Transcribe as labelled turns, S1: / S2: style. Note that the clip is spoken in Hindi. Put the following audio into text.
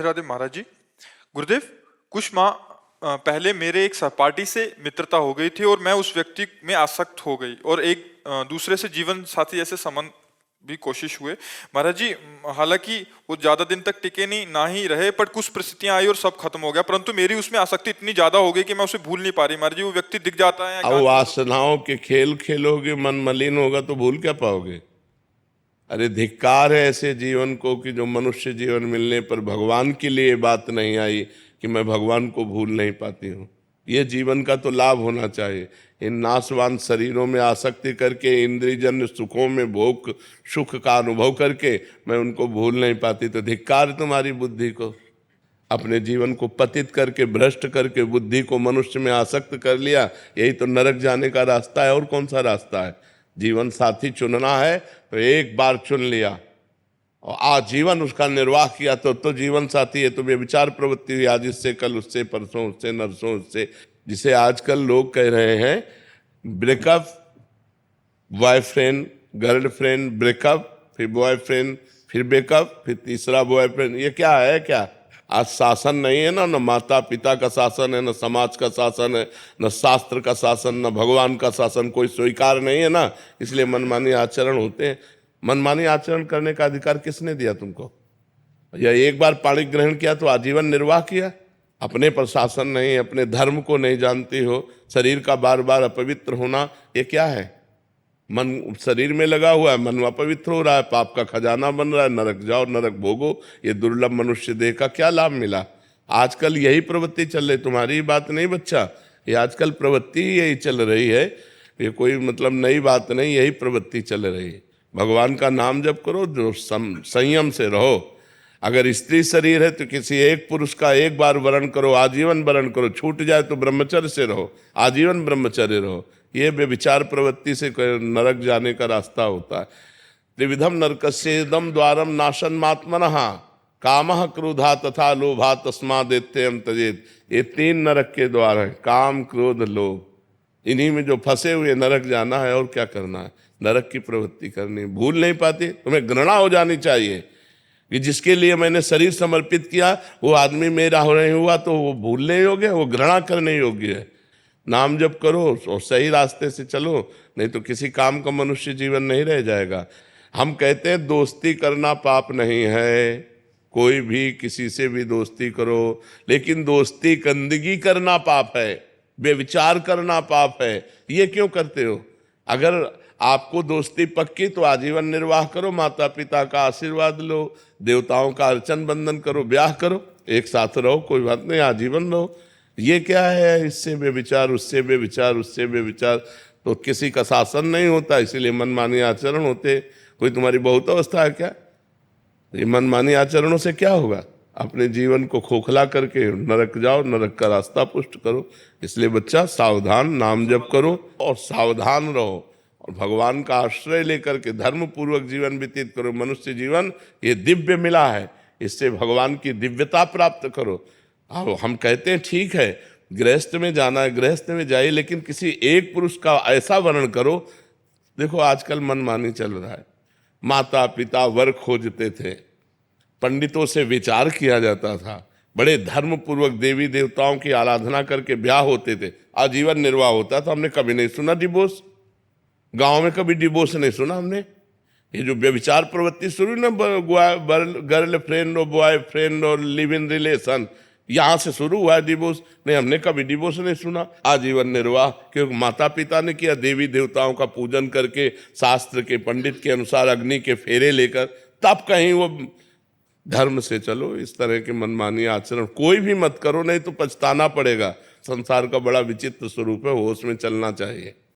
S1: राधे महाराज जी। गुरुदेव, कुछ माह पहले मेरे एक सहपाठी से मित्रता हो गई थी और मैं उस व्यक्ति में आसक्त हो गई और एक दूसरे से जीवन साथी जैसे संबंध भी कोशिश हुए महाराज जी। हालांकि वो ज्यादा दिन तक टिके नहीं ना ही रहे, पर कुछ परिस्थितियां आई और सब खत्म हो गया, परंतु मेरी उसमें आसक्ति इतनी ज्यादा हो गई कि मैं उसे भूल नहीं पा रही महाराज जी। वो व्यक्ति दिख जाता है
S2: अब वासनाओं के खेल खेलोगे, मन मलिन होगा तो भूल क्या पाओगे। अरे धिक्कार है ऐसे जीवन को कि जो मनुष्य जीवन मिलने पर भगवान के लिए बात नहीं आई कि मैं भगवान को भूल नहीं पाती हूँ। ये जीवन का तो लाभ होना चाहिए। इन नाशवान शरीरों में आसक्ति करके, इंद्रियजन्य सुखों में भोग सुख का अनुभव करके मैं उनको भूल नहीं पाती, तो धिक्कार तुम्हारी बुद्धि को। अपने जीवन को पतित करके, भ्रष्ट करके बुद्धि को मनुष्य में आसक्त कर लिया, यही तो नरक जाने का रास्ता है। और कौन सा रास्ता है? जीवन साथी चुनना है तो एक बार चुन लिया और आजीवन उसका निर्वाह किया तो जीवन साथी है। तो व्यभिचार प्रवृत्ति हुई, आज इससे, कल उससे, परसों उससे, नरसों उससे। जिसे आजकल लोग कह रहे हैं ब्रेकअप, बॉयफ्रेंड गर्लफ्रेंड, ब्रेकअप, फिर बॉयफ्रेंड, फिर ब्रेकअप, फिर तीसरा बॉयफ्रेंड। ये क्या है? क्या आज शासन नहीं है ना? न माता पिता का शासन है, न समाज का शासन है, न शास्त्र का शासन, न भगवान का शासन, कोई स्वीकार नहीं है ना। इसलिए मनमानी आचरण होते हैं। मनमानी आचरण करने का अधिकार किसने दिया तुमको? या एक बार पाणी ग्रहण किया तो आजीवन निर्वाह किया? अपने पर शासन नहीं, अपने धर्म को नहीं जानती हो, शरीर का बार बार अपवित्र होना, ये क्या है? मन शरीर में लगा हुआ है, मन अपवित्र हो रहा है, पाप का खजाना बन रहा है, नरक जाओ नरक भोगो। ये दुर्लभ मनुष्य देह का क्या लाभ मिला? आजकल यही प्रवृत्ति चल रही, तुम्हारी बात नहीं बच्चा, ये आजकल प्रवृत्ति यही चल रही है। ये कोई मतलब नई बात नहीं, यही प्रवृत्ति चल रही है। भगवान का नाम जप करो, जो संयम से रहो। अगर स्त्री शरीर है तो किसी एक पुरुष का एक बार वरण करो, आजीवन वरण करो। छूट जाए तो ब्रह्मचर्य से रहो, आजीवन ब्रह्मचर्य रहो। ये व्यभिचार प्रवृत्ति से नरक जाने का रास्ता होता है। त्रिविधम नरकस्येदम द्वारम नाशनमात्मनः कामः क्रोधा तथा लोभा तस्मादेत्ययं त्यजेत। ये तीन नरक के द्वार हैं, काम क्रोध लोभ। इन्हीं में जो फंसे हुए नरक जाना है। और क्या करना है? नरक की प्रवृत्ति करनी। भूल नहीं पाती, तुम्हें घृणा हो जानी चाहिए कि जिसके लिए मैंने शरीर समर्पित किया वो आदमी मेरा हो नहीं हुआ तो वो भूलने योग्य है, वो घृणा करने योग्य है। नाम जप करो और सही रास्ते से चलो, नहीं तो किसी काम का मनुष्य जीवन नहीं रह जाएगा। हम कहते हैं दोस्ती करना पाप नहीं है, कोई भी किसी से भी दोस्ती करो, लेकिन दोस्ती गंदगी करना पाप है, बेविचार करना पाप है। ये क्यों करते हो? अगर आपको दोस्ती पक्की तो आजीवन निर्वाह करो, माता पिता का आशीर्वाद लो, देवताओं का अर्चन बंदन करो, ब्याह करो, एक साथ रहो, कोई बात नहीं, आजीवन रहो। ये क्या है? इससे बेविचार, उससे बेविचार, उससे बेविचार, तो किसी का शासन नहीं होता, इसीलिए मनमानी आचरण होते। कोई तुम्हारी बहुत अवस्था है क्या? ये मनमानी आचरणों से क्या होगा? अपने जीवन को खोखला करके नरक जाओ, नरक का रास्ता पुष्ट करो। इसलिए बच्चा सावधान, नाम जप करो और सावधान रहो और भगवान का आश्रय लेकर के धर्म पूर्वक जीवन व्यतीत करो। मनुष्य जीवन ये दिव्य मिला है, इससे भगवान की दिव्यता प्राप्त करो। अब हम कहते हैं ठीक है गृहस्थ में जाना है, गृहस्थ में जाइए, लेकिन किसी एक पुरुष का ऐसा वर्णन करो। देखो आजकल मनमानी चल रहा है। माता पिता वर खोजते थे, पंडितों से विचार किया जाता था, बड़े धर्म पूर्वक देवी देवताओं की आराधना करके ब्याह होते थे, आजीवन निर्वाह होता था। हमने कभी नहीं सुना डिवोर्स, गांव में कभी डिवोर्स नहीं सुना हमने। ये जो व्यभिचार प्रवृत्ति शुरू ना, गर्ल फ्रेंड और बॉय फ्रेंड और लिव इन रिलेशन, यहां से शुरू हुआ है डिवोर्स। नहीं, हमने कभी डिवोर्स नहीं सुना। आजीवन निर्वाह, क्योंकि माता पिता ने किया, देवी देवताओं का पूजन करके, शास्त्र के पंडित के अनुसार अग्नि के फेरे लेकर, तब कहीं वो धर्म से चलो। इस तरह के मनमानी आचरण कोई भी मत करो, नहीं तो पछताना पड़ेगा। संसार का बड़ा विचित्र स्वरूप है, होश में चलना चाहिए।